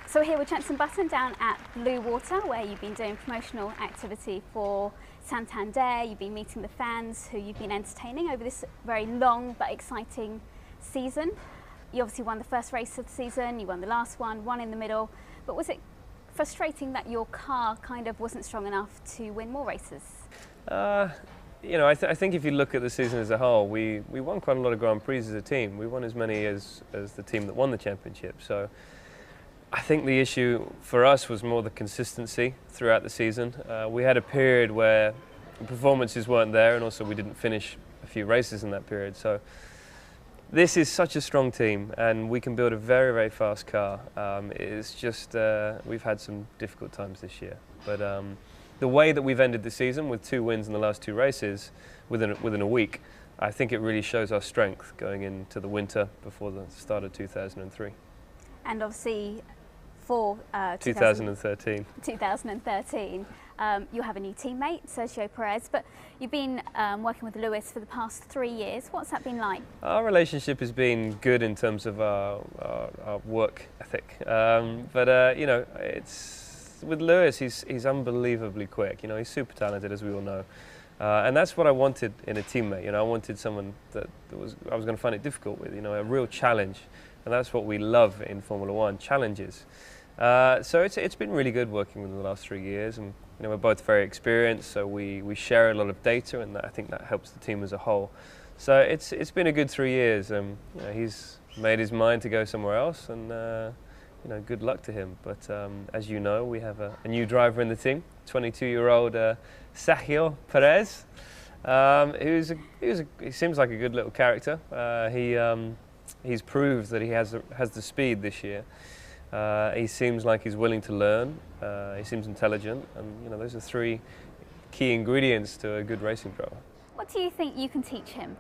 So we're here with Jenson Button down at Blue Water, where you've been doing promotional activity for Santander. You've been meeting the fans who you've been entertaining over this very long but exciting season. You obviously won the first race of the season, you won the last one in the middle, but was it frustrating that your car kind of wasn't strong enough to win more races? I think if you look at the season as a whole, we won quite a lot of Grand Prix as a team. We won as many as the team that won the championship. So I think the issue for us was more the consistency throughout the season. We had a period where the performances weren't there, and also we didn't finish a few races in that period. So this is such a strong team, and we can build a very, very fast car. It's just we've had some difficult times this year, but the way that we've ended the season with 2 wins in the last 2 races within a week, I think it really shows our strength going into the winter before the start of 2003. And obviously for 2013. You have a new teammate, Sergio Perez, but you've been working with Lewis for the past 3 years. What's that been like? Our relationship has been good in terms of our work ethic, it's with Lewis. He's unbelievably quick. He's super talented, as we all know, and that's what I wanted in a teammate. I wanted someone that I was going to find it difficult with. A real challenge, and that's what we love in Formula One: challenges. So it's been really good working with him the last 3 years, and we're both very experienced, so we share a lot of data, and I think that helps the team as a whole. So it's been a good 3 years. He's made his mind to go somewhere else, and good luck to him. But as you know, we have a new driver in the team, 22-year-old Sergio Perez. He seems like a good little character. He's proved that he has the speed this year. He seems like he's willing to learn. He seems intelligent, and those are 3 key ingredients to a good racing driver. What do you think you can teach him?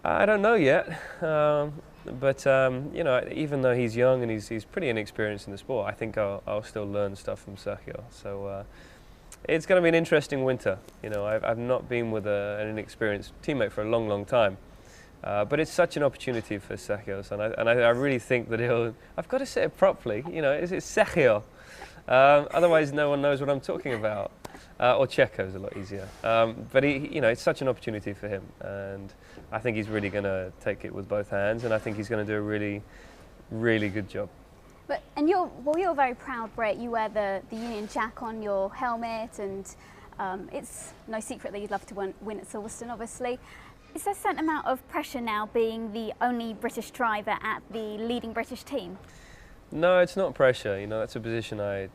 I don't know yet, but even though he's young and he's pretty inexperienced in the sport, I think I'll still learn stuff from Sergio. So it's going to be an interesting winter. I've not been with an inexperienced teammate for a long, long time. But it's such an opportunity for Sergio, and I really think that I've got to say it properly, it's Sergio. Otherwise no one knows what I'm talking about. Or Checo is a lot easier. But it's such an opportunity for him, and I think he's really going to take it with both hands, and I think he's going to do a really, really good job. And you're very proud, Brett. You wear the Union Jack on your helmet, and it's no secret that you'd love to win at Silverstone, obviously. Is there a certain amount of pressure now being the only British driver at the leading British team? No, it's not pressure. That's a position I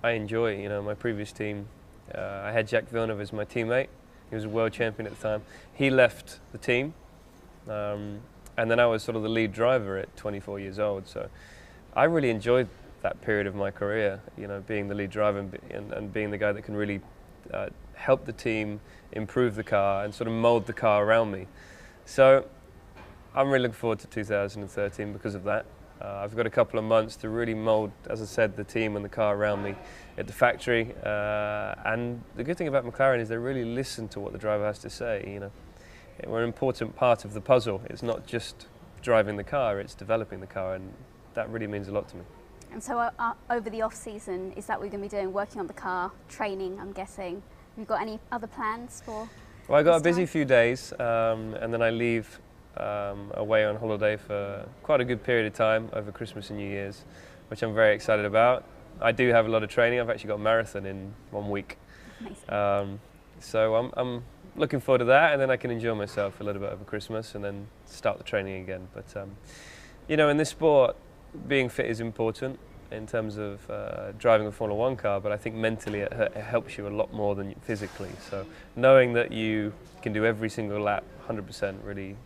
enjoy. My previous team, I had Jacques Villeneuve as my teammate. He was a world champion at the time. He left the team, and then I was sort of the lead driver at 24 years old. So I really enjoyed that period of my career, being the lead driver and being the guy that can really help the team improve the car and sort of mould the car around me. So I'm really looking forward to 2013 because of that. I've got a couple of months to really mould, as I said, the team and the car around me at the factory. And the good thing about McLaren is they really listen to what the driver has to say. We're an important part of the puzzle. It's not just driving the car, it's developing the car, and that really means a lot to me. And so over the off-season, is that what you're going to be doing, working on the car, training, I'm guessing? Have you got any other plans for Well, I got a busy few days, and then I leave away on holiday for quite a good period of time over Christmas and New Year's, which I'm very excited about. I do have a lot of training. I've actually got a marathon in 1 week. So I'm looking forward to that, and then I can enjoy myself a little bit over Christmas and then start the training again. But in this sport, being fit is important in terms of driving a Formula One car, but I think mentally it helps you a lot more than physically. So knowing that you can do every single lap 100% really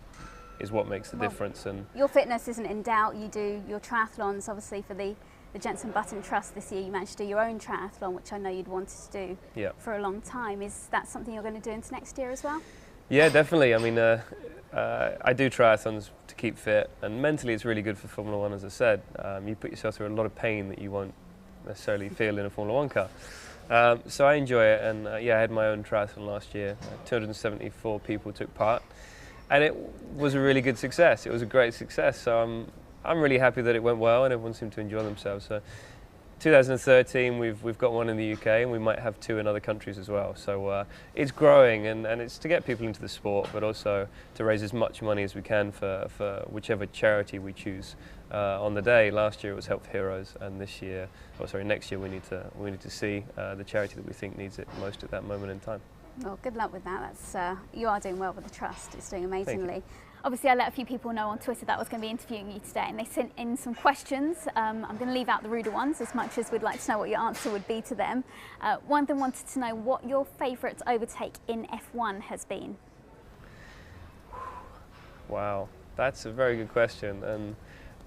is what makes the difference. And your fitness isn't in doubt. You do your triathlons, obviously, for the Jenson Button Trust this year. You managed to do your own triathlon, which I know you'd wanted to do for a long time. Is that something you're going to do into next year as well? Yeah, definitely. I mean, I do triathlons to keep fit, and mentally it's really good for Formula One, as I said. You put yourself through a lot of pain that you won't necessarily feel in a Formula One car. So I enjoy it, and I had my own triathlon last year. 274 people took part, and it was a really good success. It was a great success, so I'm really happy that it went well and everyone seemed to enjoy themselves. So 2013, we've got one in the UK, and we might have 2 in other countries as well. So it's growing, and it's to get people into the sport, but also to raise as much money as we can for whichever charity we choose on the day. Last year it was Help for Heroes, and next year we need to see the charity that we think needs it most at that moment in time. Well, good luck with that. That's you are doing well with the trust. It's doing amazingly. Obviously, I let a few people know on Twitter that I was going to be interviewing you today, and they sent in some questions. I'm going to leave out the ruder ones, as much as we'd like to know what your answer would be to them. One of them wanted to know what your favourite overtake in F1 has been. Wow, that's a very good question, and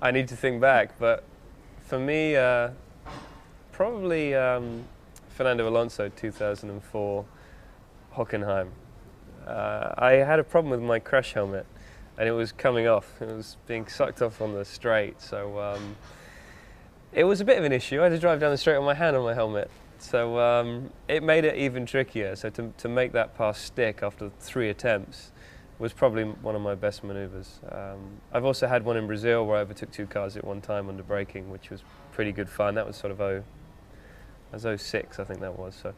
I need to think back. But for me, probably Fernando Alonso, 2004, Hockenheim. I had a problem with my crash helmet, and it was coming off. It was being sucked off on the straight, so it was a bit of an issue. I had to drive down the straight with my hand on my helmet, so it made it even trickier. So to make that pass stick after 3 attempts was probably one of my best manoeuvres. I've also had one in Brazil where I overtook 2 cars at one time under braking, which was pretty good fun. That was sort of 06, I think that was. So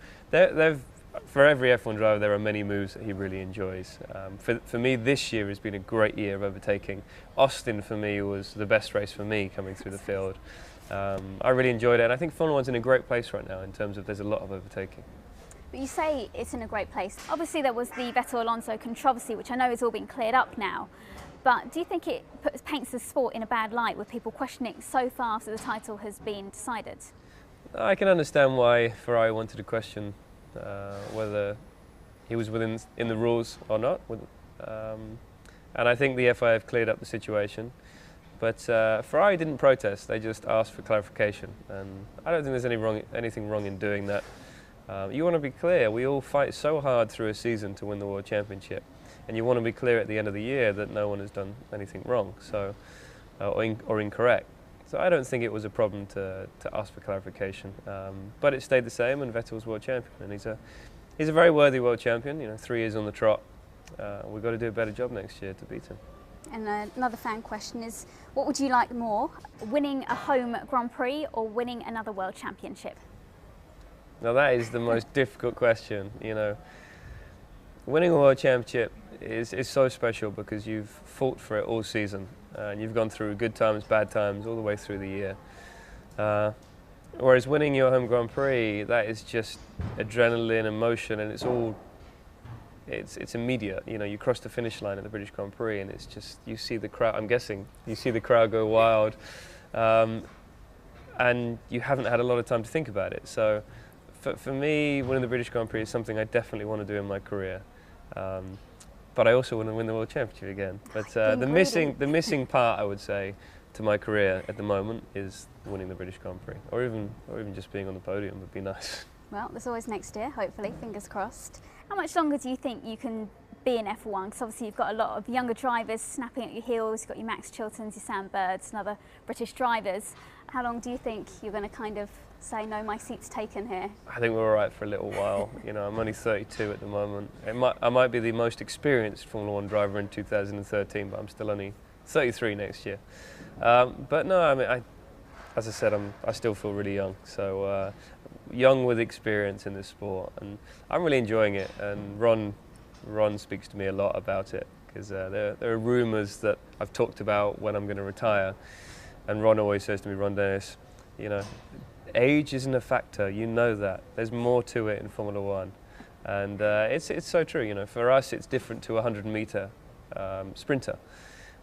for every F1 driver, there are many moves that he really enjoys. For me, this year has been a great year of overtaking. Austin, for me, was the best race for me coming through the field. I really enjoyed it, and I think Formula 1's in a great place right now in terms of there's a lot of overtaking. But you say it's in a great place. Obviously, there was the Vettel-Alonso controversy, which I know has all been cleared up now. But do you think it paints the sport in a bad light with people questioning so far after the title has been decided? I can understand why Ferrari wanted to question whether he was in the rules or not. And I think the FIA have cleared up the situation. But Ferrari didn't protest, they just asked for clarification. And I don't think there's anything wrong in doing that. You want to be clear, we all fight so hard through a season to win the World Championship. And you want to be clear at the end of the year that no one has done anything wrong or incorrect. So I don't think it was a problem to ask for clarification, but it stayed the same, and Vettel was world champion, and he's a very worthy world champion. You know, 3 years on the trot. We've got to do a better job next year to beat him. And another fan question is, what would you like more, winning a home Grand Prix or winning another world championship? Now that is the most difficult question. You know, winning a world championship is so special because you've fought for it all season. And you've gone through good times, bad times, all the way through the year. Whereas winning your home Grand Prix, that is just adrenaline, emotion, and it's immediate. You know, you cross the finish line at the British Grand Prix, and it's just, you see the crowd. I'm guessing you see the crowd go wild, and you haven't had a lot of time to think about it. So, for me, winning the British Grand Prix is something I definitely want to do in my career. But I also want to win the World Championship again. But the missing part, I would say, to my career at the moment is winning the British Grand Prix, or even just being on the podium would be nice. Well, there's always next year, hopefully, fingers crossed. How much longer do you think you can be in F1? Because obviously you've got a lot of younger drivers snapping at your heels. You've got your Max Chiltons, your Sam Birds, and other British drivers. How long do you think you're going to kind of say, no, my seat's taken here? I think we're all right for a little while. You know, I'm only 32 at the moment. I might be the most experienced Formula 1 driver in 2013, but I'm still only 33 next year. But no, I mean, as I said, I still feel really young. So young with experience in this sport, and I'm really enjoying it. And Ron speaks to me a lot about it, because there are rumours that I've talked about when I'm going to retire. And Ron always says to me, Ron Dennis, you know, age isn't a factor, you know that. There's more to it in Formula 1. And it's so true, you know. For us, it's different to a 100-metre sprinter.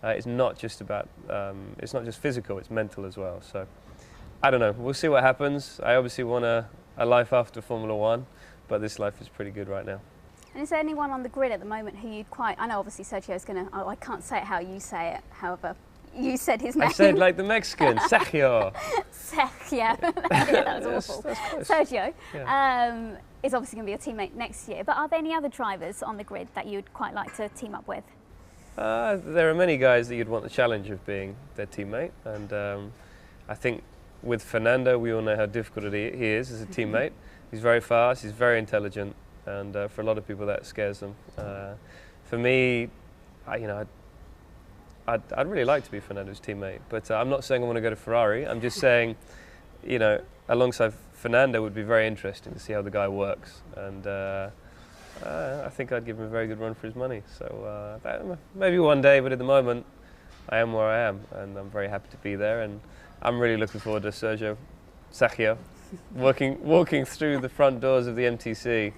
It's not just about, it's not just physical, it's mental as well. So, I don't know, we'll see what happens. I obviously want a life after Formula 1, but this life is pretty good right now. And is there anyone on the grid at the moment who you'd quite, I know obviously Sergio's going to, I can't say it how you say it, however, you said his name. I said like the Mexican, Sergio. Sergio, yeah, that was awful. That's Sergio yeah. Is obviously going to be your teammate next year, but are there any other drivers on the grid that you'd quite like to team up with? There are many guys that you'd want the challenge of being their teammate, and I think with Fernando, we all know how difficult he is as a teammate. He's very fast, he's very intelligent, and for a lot of people that scares them. For me, I'd really like to be Fernando's teammate, but I'm not saying I want to go to Ferrari. I'm just saying, you know, alongside Fernando would be very interesting to see how the guy works, and I think I'd give him a very good run for his money. So maybe one day, but at the moment, I am where I am, and I'm very happy to be there, and I'm really looking forward to Sergio walking through the front doors of the MTC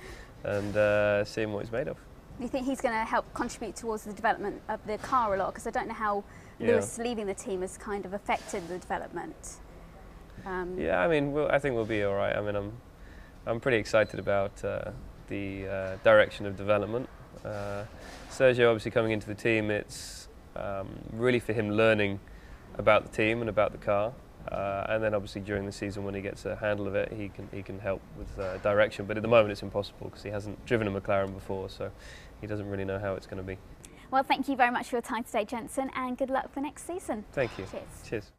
and seeing what he's made of. Do you think he's going to help contribute towards the development of the car a lot? Because I don't know how Lewis leaving the team has kind of affected the development. Yeah, I mean, I think we'll be all right. I mean, I'm pretty excited about the direction of development. Sergio obviously coming into the team, it's really for him learning about the team and about the car. And then obviously during the season when he gets a handle of it, he can help with direction. But at the moment it's impossible because he hasn't driven a McLaren before, so he doesn't really know how it's going to be. Well, thank you very much for your time today, Jenson, and good luck for next season. Thank you. Cheers. Cheers.